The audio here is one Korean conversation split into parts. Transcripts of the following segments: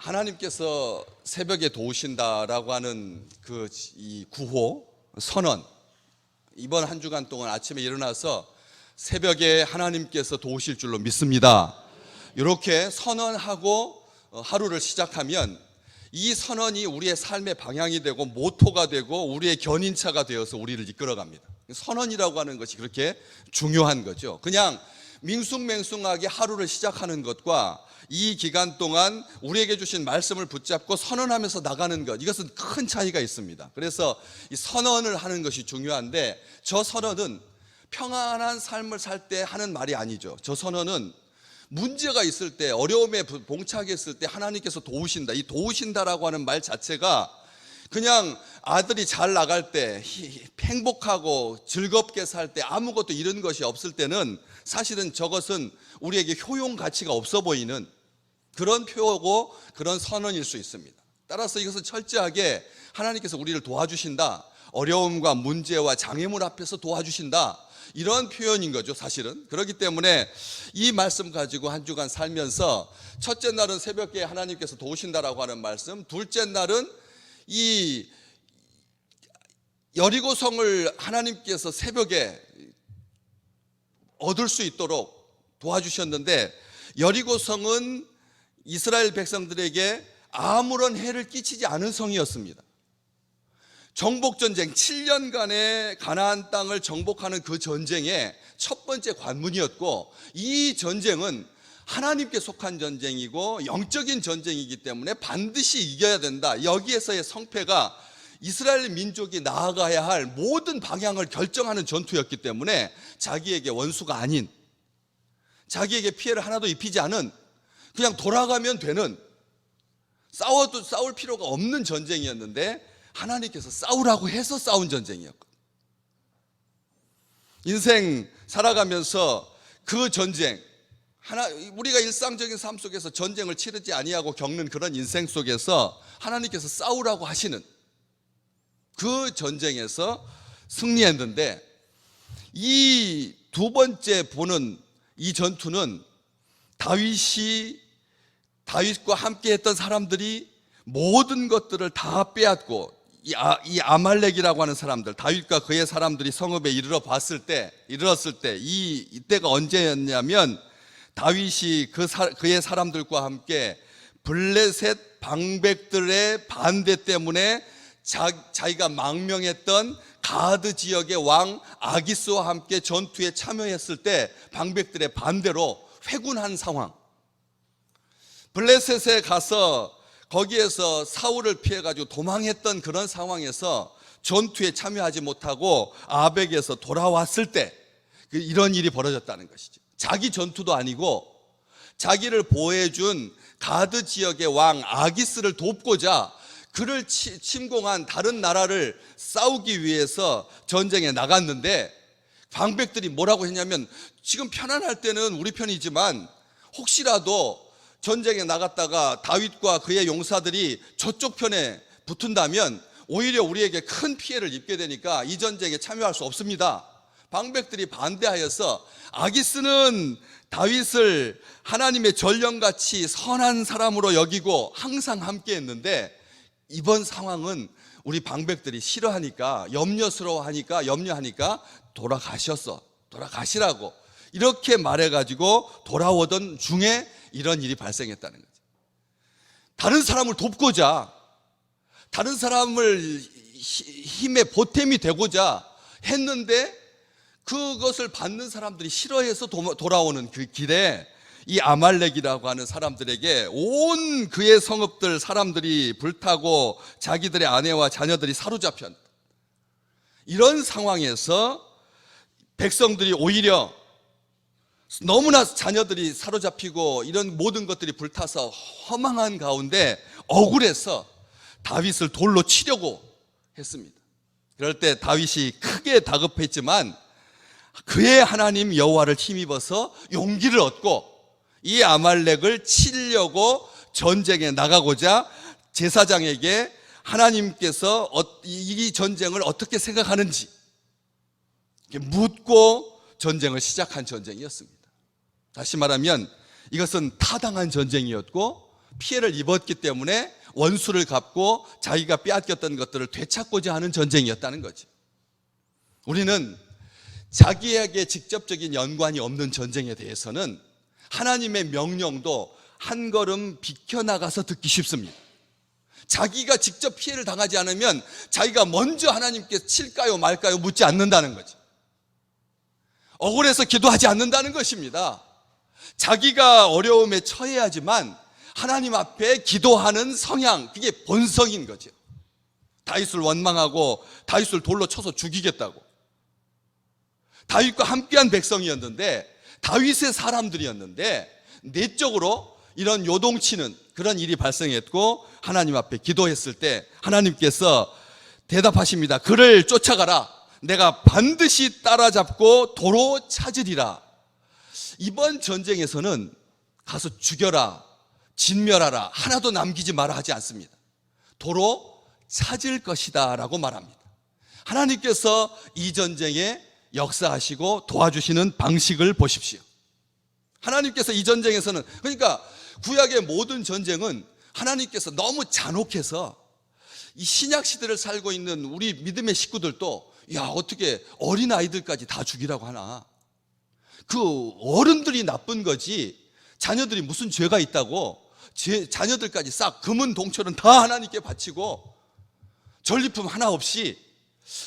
하나님께서 새벽에 도우신다라고 하는 이 구호, 선언, 이번 한 주간 동안 아침에 일어나서 새벽에 하나님께서 도우실 줄로 믿습니다. 이렇게 선언하고 하루를 시작하면 이 선언이 우리의 삶의 방향이 되고 모토가 되고 우리의 견인차가 되어서 우리를 이끌어갑니다. 선언이라고 하는 것이 그렇게 중요한 거죠. 그냥 밍숭맹숭하게 하루를 시작하는 것과 이 기간 동안 우리에게 주신 말씀을 붙잡고 선언하면서 나가는 것, 이것은 큰 차이가 있습니다. 그래서 이 선언을 하는 것이 중요한데, 저 선언은 평안한 삶을 살 때 하는 말이 아니죠. 저 선언은 문제가 있을 때, 어려움에 봉착했을 때 하나님께서 도우신다, 이 도우신다라고 하는 말 자체가 그냥 아들이 잘 나갈 때, 행복하고 즐겁게 살 때, 아무것도 잃은 것이 없을 때는 사실은 저것은 우리에게 효용 가치가 없어 보이는 그런 표고 그런 선언일 수 있습니다. 따라서 이것은 철저하게 하나님께서 우리를 도와주신다, 어려움과 문제와 장애물 앞에서 도와주신다, 이런 표현인 거죠, 사실은. 그렇기 때문에 이 말씀 가지고 한 주간 살면서 첫째 날은 새벽에 하나님께서 도우신다라고 하는 말씀, 둘째 날은 이 여리고성을 하나님께서 새벽에 얻을 수 있도록 도와주셨는데, 여리고성은 이스라엘 백성들에게 아무런 해를 끼치지 않은 성이었습니다. 정복전쟁, 7년간의 가나안 땅을 정복하는 그 전쟁의 첫 번째 관문이었고, 이 전쟁은 하나님께 속한 전쟁이고 영적인 전쟁이기 때문에 반드시 이겨야 된다. 여기에서의 성패가 이스라엘 민족이 나아가야 할 모든 방향을 결정하는 전투였기 때문에 자기에게 원수가 아닌, 자기에게 피해를 하나도 입히지 않은, 그냥 돌아가면 되는, 싸워도 싸울 필요가 없는 전쟁이었는데 하나님께서 싸우라고 해서 싸운 전쟁이었거든요. 인생 살아가면서 그 전쟁, 우리가 일상적인 삶 속에서 전쟁을 치르지 아니하고 겪는 그런 인생 속에서 하나님께서 싸우라고 하시는 그 전쟁에서 승리했는데, 이 두 번째 보는 이 전투는 다윗과 함께 했던 사람들이 모든 것들을 다 빼앗고, 이 아말렉이라고 하는 사람들, 다윗과 그의 사람들이 성읍에 이르렀을 때 이때가 언제였냐면, 다윗이 그의 사람들과 함께 블레셋 방백들의 반대 때문에 자기가 망명했던 가드 지역의 왕 아기스와 함께 전투에 참여했을 때 방백들의 반대로 회군한 상황, 블레셋에 가서 거기에서 사울을 피해가지고 도망했던 그런 상황에서 전투에 참여하지 못하고 아벡에서 돌아왔을 때 이런 일이 벌어졌다는 것이죠. 자기 전투도 아니고 자기를 보호해준 가드 지역의 왕 아기스를 돕고자 그를 침공한 다른 나라를 싸우기 위해서 전쟁에 나갔는데, 방백들이 뭐라고 했냐면, 지금 편안할 때는 우리 편이지만 혹시라도 전쟁에 나갔다가 다윗과 그의 용사들이 저쪽 편에 붙은다면 오히려 우리에게 큰 피해를 입게 되니까 이 전쟁에 참여할 수 없습니다. 방백들이 반대하여서 아기스는 다윗을 하나님의 전령같이 선한 사람으로 여기고 항상 함께 했는데, 이번 상황은 우리 방백들이 싫어하니까, 염려하니까 돌아가시라고 이렇게 말해가지고 돌아오던 중에 이런 일이 발생했다는 거죠. 다른 사람을 돕고자, 다른 사람을 힘의 보탬이 되고자 했는데, 그것을 받는 사람들이 싫어해서 돌아오는 그 길에 이 아말렉이라고 하는 사람들에게 온 그의 성읍들 사람들이 불타고 자기들의 아내와 자녀들이 사로잡혔다. 이런 상황에서 백성들이 오히려 너무나 자녀들이 사로잡히고 이런 모든 것들이 불타서 허망한 가운데 억울해서 다윗을 돌로 치려고 했습니다. 그럴 때 다윗이 크게 다급했지만 그의 하나님 여호와를 힘입어서 용기를 얻고 이 아말렉을 치려고 전쟁에 나가고자 제사장에게 하나님께서 이 전쟁을 어떻게 생각하는지 묻고 전쟁을 시작한 전쟁이었습니다. 다시 말하면 이것은 타당한 전쟁이었고 피해를 입었기 때문에 원수를 갚고 자기가 빼앗겼던 것들을 되찾고자 하는 전쟁이었다는 거죠. 우리는 자기에게 직접적인 연관이 없는 전쟁에 대해서는 하나님의 명령도 한 걸음 비켜나가서 듣기 쉽습니다. 자기가 직접 피해를 당하지 않으면 자기가 먼저 하나님께 칠까요 말까요 묻지 않는다는 거죠. 억울해서 기도하지 않는다는 것입니다. 자기가 어려움에 처해야지만 하나님 앞에 기도하는 성향, 그게 본성인 거죠. 다윗을 원망하고 다윗을 돌로 쳐서 죽이겠다고. 다윗과 함께한 백성이었는데, 다윗의 사람들이었는데 내적으로 이런 요동치는 그런 일이 발생했고 하나님 앞에 기도했을 때 하나님께서 대답하십니다. 그를 쫓아가라. 내가 반드시 따라잡고 도로 찾으리라. 이번 전쟁에서는 가서 죽여라, 진멸하라, 하나도 남기지 마라 하지 않습니다. 도로 찾을 것이다 라고 말합니다. 하나님께서 이 전쟁에 역사하시고 도와주시는 방식을 보십시오. 하나님께서 이 전쟁에서는, 그러니까 구약의 모든 전쟁은 하나님께서 너무 잔혹해서 이 신약 시대를 살고 있는 우리 믿음의 식구들도 야, 어떻게 어린아이들까지 다 죽이라고 하나. 그 어른들이 나쁜 거지 자녀들이 무슨 죄가 있다고 자녀들까지 싹 금은 동철은 다 하나님께 바치고 전리품 하나 없이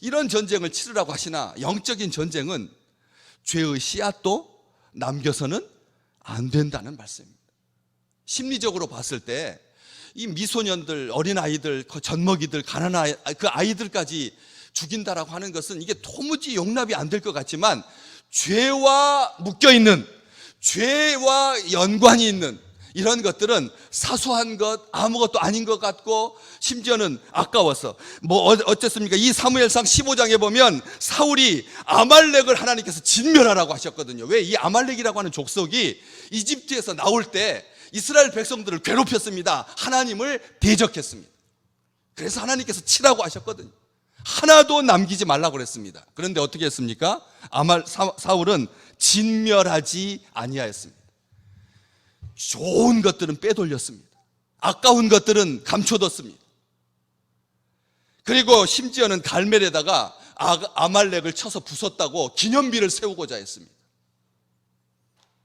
이런 전쟁을 치르라고 하시나. 영적인 전쟁은 죄의 씨앗도 남겨서는 안 된다는 말씀입니다. 심리적으로 봤을 때 이 미소년들, 어린아이들, 젖먹이들, 가난한 그 아이들까지 죽인다라고 하는 것은 이게 도무지 용납이 안 될 것 같지만 죄와 묶여있는, 죄와 연관이 있는 이런 것들은 사소한 것, 아무것도 아닌 것 같고 심지어는 아까워서 어쨌습니까? 이 사무엘상 15장에 보면 사울이 아말렉을 하나님께서 진멸하라고 하셨거든요. 왜? 이 아말렉이라고 하는 족속이 이집트에서 나올 때 이스라엘 백성들을 괴롭혔습니다. 하나님을 대적했습니다. 그래서 하나님께서 치라고 하셨거든요. 하나도 남기지 말라고 그랬습니다. 그런데 어떻게 했습니까? 사울은 진멸하지 아니하였습니다. 좋은 것들은 빼돌렸습니다. 아까운 것들은 감춰뒀습니다. 그리고 심지어는 갈멜에다가 아말렉을 쳐서 부쉈다고 기념비를 세우고자 했습니다.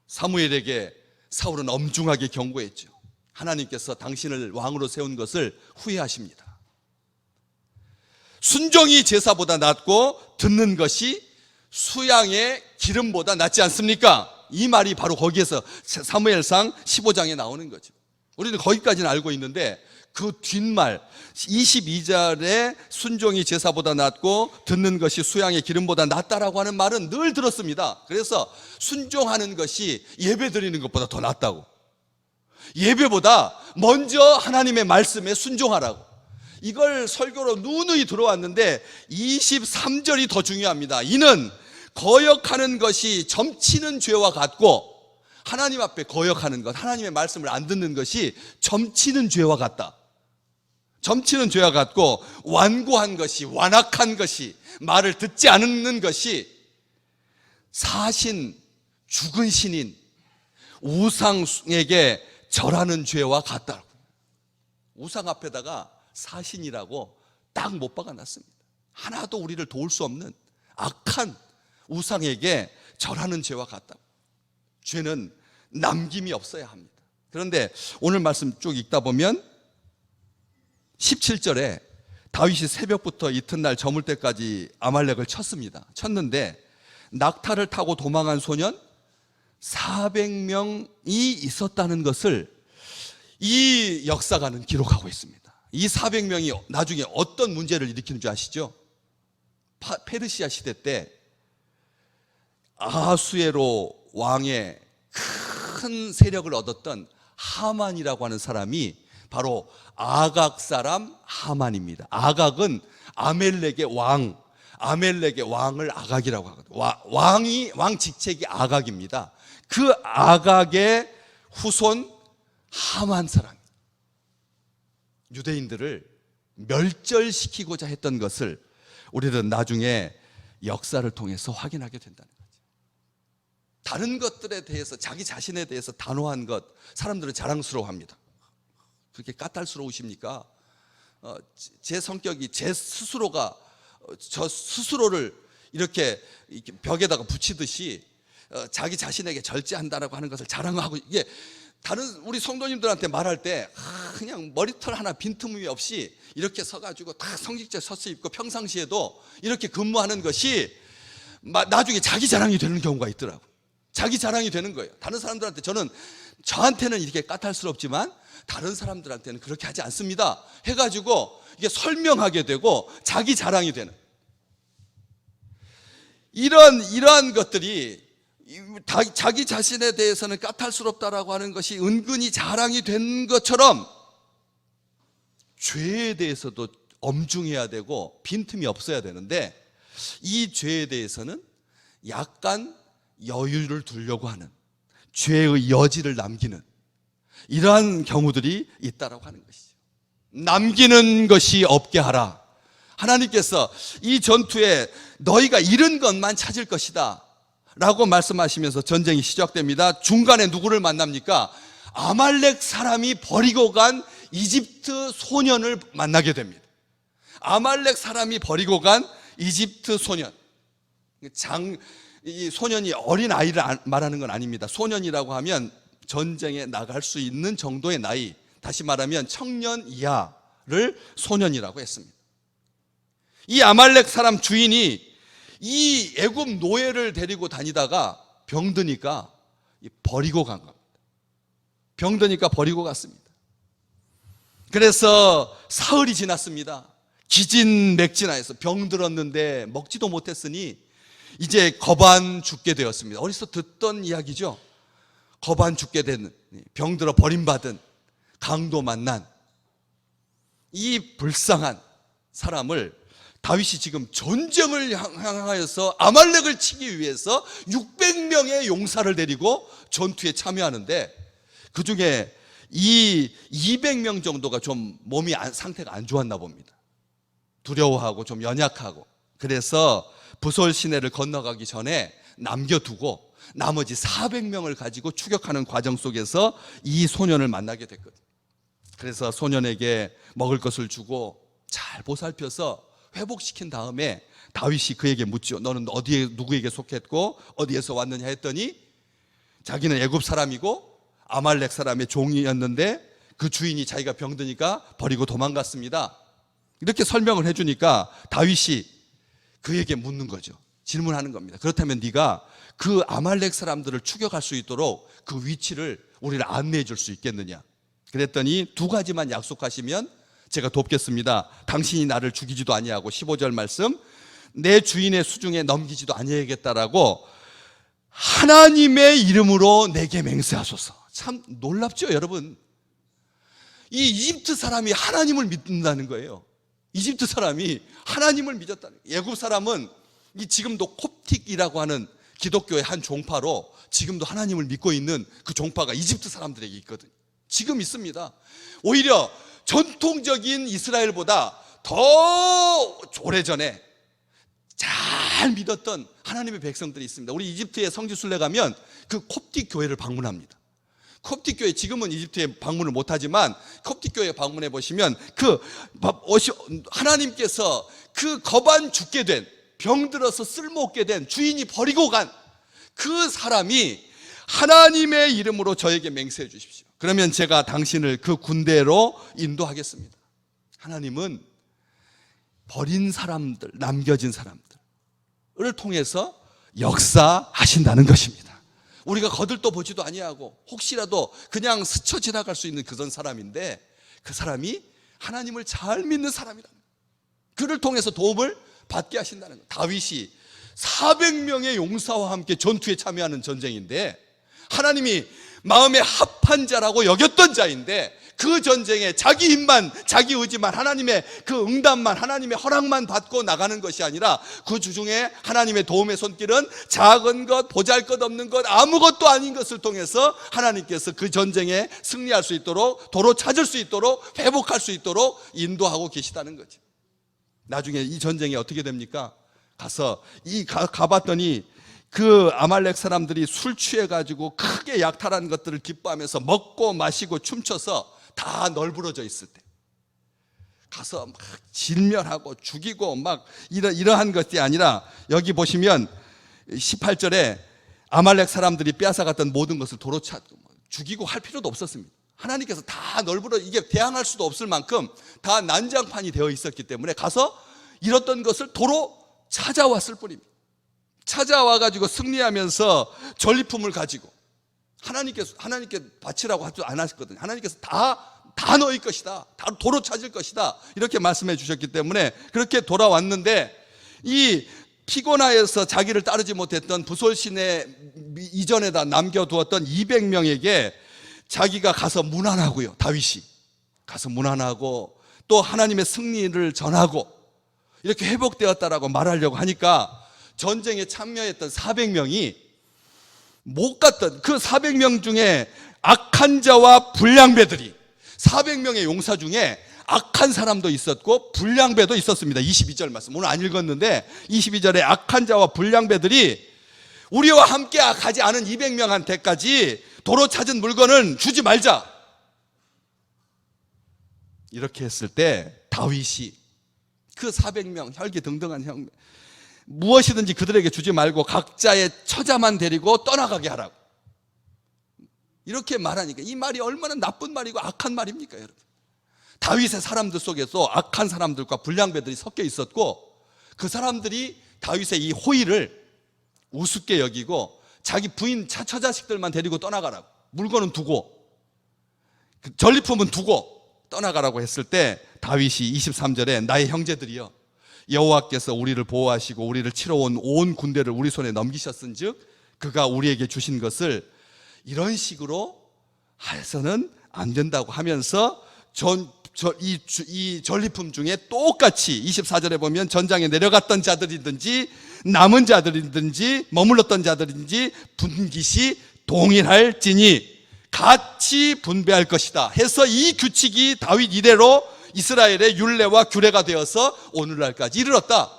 사무엘에게 사울은 엄중하게 경고했죠. 하나님께서 당신을 왕으로 세운 것을 후회하십니다. 순종이 제사보다 낫고 듣는 것이 수양의 기름보다 낫지 않습니까? 이 말이 바로 거기에서 사무엘상 15장에 나오는 거죠. 우리는 거기까지는 알고 있는데 그 뒷말 22절에 순종이 제사보다 낫고 듣는 것이 수양의 기름보다 낫다라고 하는 말은 늘 들었습니다. 그래서 순종하는 것이 예배 드리는 것보다 더 낫다고. 예배보다 먼저 하나님의 말씀에 순종하라고. 이걸 설교로 누누이 들어왔는데 23절이 더 중요합니다. 이는 거역하는 것이 점치는 죄와 같고, 하나님 앞에 거역하는 것, 하나님의 말씀을 안 듣는 것이 점치는 죄와 같다. 점치는 죄와 같고, 완고한 것이, 완악한 것이, 말을 듣지 않는 것이 사신, 죽은 신인, 우상에게 절하는 죄와 같다. 우상 앞에다가 사신이라고 딱 못 박아놨습니다. 하나도 우리를 도울 수 없는 악한 우상에게 절하는 죄와 같다. 죄는 남김이 없어야 합니다. 그런데 오늘 말씀 쭉 읽다 보면 17절에 다윗이 새벽부터 이튿날 저물 때까지 아말렉을 쳤습니다. 쳤는데 낙타를 타고 도망한 소년 400명이 있었다는 것을 이 역사가는 기록하고 있습니다. 이 400명이 나중에 어떤 문제를 일으키는 줄 아시죠? 페르시아 시대 때 아하수에로 왕의 큰 세력을 얻었던 하만이라고 하는 사람이 바로 아각 사람 하만입니다. 아각은 아멜렉의 왕, 아멜렉의 왕을 아각이라고 하거든요. 왕 직책이 아각입니다. 그 아각의 후손 하만 사람, 유대인들을 멸절시키고자 했던 것을 우리는 나중에 역사를 통해서 확인하게 된다는 거죠. 다른 것들에 대해서, 자기 자신에 대해서 단호한 것, 사람들은 자랑스러워합니다. 그렇게 까탈스러우십니까? 제 성격이 제 스스로가 저 스스로를 이렇게 벽에다가 붙이듯이 자기 자신에게 절제한다라고 하는 것을 자랑하고, 이게 다른 우리 성도님들한테 말할 때 그냥 머리털 하나 빈틈이 없이 이렇게 서가지고 다 성직자 셔츠 입고 평상시에도 이렇게 근무하는 것이 나중에 자기 자랑이 되는 경우가 있더라고. 자기 자랑이 되는 거예요. 다른 사람들한테, 저한테는 이렇게 까탈스럽지만 다른 사람들한테는 그렇게 하지 않습니다 해가지고 이게 설명하게 되고 자기 자랑이 되는, 이러한 것들이 자기 자신에 대해서는 까탈스럽다라고 하는 것이 은근히 자랑이 된 것처럼 죄에 대해서도 엄중해야 되고 빈틈이 없어야 되는데, 이 죄에 대해서는 약간 여유를 두려고 하는, 죄의 여지를 남기는 이러한 경우들이 있다라고 하는 것이죠. 남기는 것이 없게 하라. 하나님께서 이 전투에 너희가 잃은 것만 찾을 것이다 라고 말씀하시면서 전쟁이 시작됩니다. 중간에 누구를 만납니까? 아말렉 사람이 버리고 간 이집트 소년을 만나게 됩니다. 아말렉 사람이 버리고 간 이집트 소년. 이 소년이 어린 아이를 말하는 건 아닙니다. 소년이라고 하면 전쟁에 나갈 수 있는 정도의 나이, 다시 말하면 청년 이하를 소년이라고 했습니다. 이 아말렉 사람 주인이 이 애굽 노예를 데리고 다니다가 병드니까 버리고 간 겁니다. 병드니까 버리고 갔습니다. 그래서 사흘이 지났습니다. 기진맥진하여서 병들었는데 먹지도 못했으니 이제 거반 죽게 되었습니다. 어디서 듣던 이야기죠. 거반 죽게 된, 병들어 버림받은, 강도 만난 이 불쌍한 사람을 다윗이 지금 전쟁을 향하여서 아말렉을 치기 위해서 600명의 용사를 데리고 전투에 참여하는데, 그 중에 이 200명 정도가 좀 몸이 상태가 안 좋았나 봅니다. 두려워하고 좀 연약하고, 그래서 부솔 시내를 건너가기 전에 남겨두고 나머지 400명을 가지고 추격하는 과정 속에서 이 소년을 만나게 됐거든요. 그래서 소년에게 먹을 것을 주고 잘 보살펴서 회복시킨 다음에 다윗이 그에게 묻죠. 너는 어디에, 누구에게 속했고 어디에서 왔느냐 했더니, 자기는 애굽 사람이고 아말렉 사람의 종이었는데 그 주인이 자기가 병드니까 버리고 도망갔습니다. 이렇게 설명을 해주니까 다윗이 그에게 묻는 거죠. 질문하는 겁니다. 그렇다면 네가 그 아말렉 사람들을 추격할 수 있도록 그 위치를 우리를 안내해 줄 수 있겠느냐. 그랬더니 2가지만 약속하시면 제가 돕겠습니다. 당신이 나를 죽이지도 아니하고, 15절 말씀, 내 주인의 수중에 넘기지도 아니하겠다라고 하나님의 이름으로 내게 맹세하소서. 참 놀랍죠, 여러분? 이 이집트 사람이 하나님을 믿는다는 거예요. 이집트 사람이 하나님을 믿었다는 거예요. 애굽 사람은 이 지금도 콥틱이라고 하는 기독교의 한 종파로 지금도 하나님을 믿고 있는 그 종파가 이집트 사람들에게 있거든요. 지금 있습니다. 오히려 전통적인 이스라엘보다 더 오래전에 잘 믿었던 하나님의 백성들이 있습니다. 우리 이집트의 성지순례 가면 그 콥틱 교회를 방문합니다. 콥틱 교회, 지금은 이집트에 방문을 못하지만 콥틱 교회에 방문해 보시면 하나님께서 그 거반 죽게 된, 병들어서 쓸모없게 된, 주인이 버리고 간 그 사람이 하나님의 이름으로 저에게 맹세해 주십시오. 그러면 제가 당신을 그 군대로 인도하겠습니다. 하나님은 버린 사람들, 남겨진 사람들을 통해서 역사하신다는 것입니다. 우리가 거들떠 보지도 아니하고 혹시라도 그냥 스쳐 지나갈 수 있는 그런 사람인데, 그 사람이 하나님을 잘 믿는 사람이라는 거예요. 그를 통해서 도움을 받게 하신다는 거예요. 다윗이 400명의 용사와 함께 전투에 참여하는 전쟁인데, 하나님이 마음에 합한 자라고 여겼던 자인데, 그 전쟁에 자기 힘만, 자기 의지만, 하나님의 그 응답만, 하나님의 허락만 받고 나가는 것이 아니라 그 주중에 하나님의 도움의 손길은 작은 것, 보잘것없는 것, 아무것도 아닌 것을 통해서 하나님께서 그 전쟁에 승리할 수 있도록, 도로 찾을 수 있도록, 회복할 수 있도록 인도하고 계시다는 거죠. 나중에 이 전쟁이 어떻게 됩니까? 가봤더니 그 아말렉 사람들이 술 취해가지고 크게 약탈한 것들을 기뻐하면서 먹고 마시고 춤춰서 다 널브러져 있을 때 가서 막 진멸하고 죽이고 막 이러한 것이 아니라, 여기 보시면 18절에 아말렉 사람들이 빼앗아갔던 모든 것을 도로 찾고 죽이고 할 필요도 없었습니다. 하나님께서 다 널브러, 이게 대항할 수도 없을 만큼 다 난장판이 되어 있었기 때문에 가서 잃었던 것을 도로 찾아왔을 뿐입니다. 찾아와가지고 승리하면서 전리품을 가지고 하나님께 바치라고 하지 않았거든요. 하나님께서 다 너희 것이다, 다 도로 찾을 것이다, 이렇게 말씀해 주셨기 때문에 그렇게 돌아왔는데, 이 피고나에서 자기를 따르지 못했던 부솔시내 이전에다 남겨두었던 200명에게 자기가 가서 문안하고요, 다윗이 가서 문안하고 또 하나님의 승리를 전하고 이렇게 회복되었다라고 말하려고 하니까, 전쟁에 참여했던 400명이 못 갔던 그 400명 중에 악한 자와 불량배들이, 400명의 용사 중에 악한 사람도 있었고 불량배도 있었습니다. 22절 말씀 오늘 안 읽었는데, 22절에 악한 자와 불량배들이 우리와 함께 가지 않은 200명한테까지 도로 찾은 물건은 주지 말자, 이렇게 했을 때 다윗이 그 400명 혈기등등한 형, 무엇이든지 그들에게 주지 말고 각자의 처자만 데리고 떠나가게 하라고 이렇게 말하니까, 이 말이 얼마나 나쁜 말이고 악한 말입니까, 여러분? 다윗의 사람들 속에서 악한 사람들과 불량배들이 섞여 있었고, 그 사람들이 다윗의 이 호의를 우습게 여기고 자기 부인 처자식들만 데리고 떠나가라고, 물건은 두고 전리품은 두고 떠나가라고 했을 때, 다윗이 23절에 나의 형제들이여, 여호와께서 우리를 보호하시고 우리를 치러 온 온 군대를 우리 손에 넘기셨은즉 그가 우리에게 주신 것을 이런 식으로 해서는 안 된다고 하면서 이 전리품 중에 똑같이 24절에 보면 전장에 내려갔던 자들이든지 남은 자들이든지 머물렀던 자들이든지 분깃이 동일할지니 같이 분배할 것이다 해서, 이 규칙이 다윗 이래로 이스라엘의 율례와 규례가 되어서 오늘날까지 이르렀다.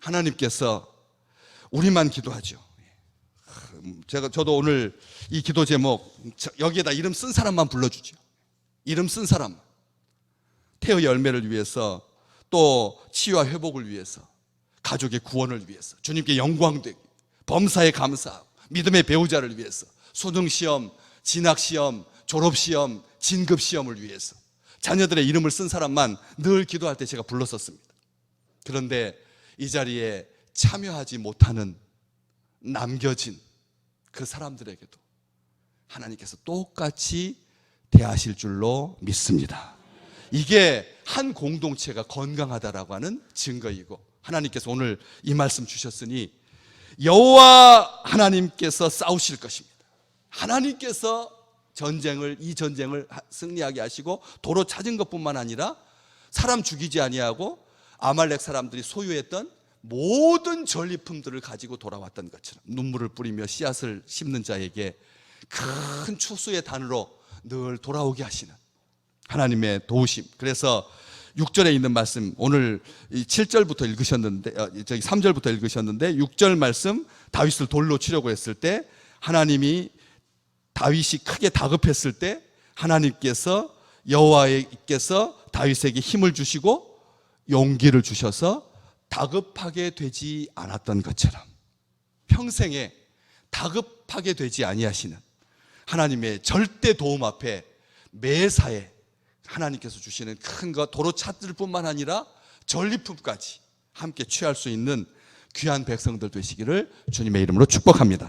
하나님께서 우리만 기도하죠. 저도 오늘 이 기도 제목, 여기에다 이름 쓴 사람만 불러주죠. 이름 쓴 사람, 태의 열매를 위해서, 또 치유와 회복을 위해서, 가족의 구원을 위해서, 주님께 영광 되기, 범사에 감사하고 믿음의 배우자를 위해서, 수능시험, 진학시험, 졸업시험, 진급시험을 위해서 자녀들의 이름을 쓴 사람만 늘 기도할 때 제가 불렀었습니다. 그런데 이 자리에 참여하지 못하는, 남겨진 그 사람들에게도 하나님께서 똑같이 대하실 줄로 믿습니다. 이게 한 공동체가 건강하다라고 하는 증거이고, 하나님께서 오늘 이 말씀 주셨으니 여호와 하나님께서 싸우실 것입니다. 하나님께서 이 전쟁을 승리하게 하시고 도로 찾은 것뿐만 아니라 사람 죽이지 아니하고 아말렉 사람들이 소유했던 모든 전리품들을 가지고 돌아왔던 것처럼, 눈물을 뿌리며 씨앗을 심는 자에게 큰 추수의 단으로 늘 돌아오게 하시는 하나님의 도우심. 그래서 6절에 있는 말씀, 오늘 7절부터 읽으셨는데, 3절부터 읽으셨는데 6절 말씀, 다윗을 돌로 치려고 했을 때 다윗이 크게 다급했을 때 하나님께서, 여호와께서 다윗에게 힘을 주시고 용기를 주셔서 다급하게 되지 않았던 것처럼 평생에 다급하게 되지 아니하시는 하나님의 절대 도움 앞에 매사에 하나님께서 주시는 큰 것, 도로 찾을 뿐만 아니라 전리품까지 함께 취할 수 있는 귀한 백성들 되시기를 주님의 이름으로 축복합니다.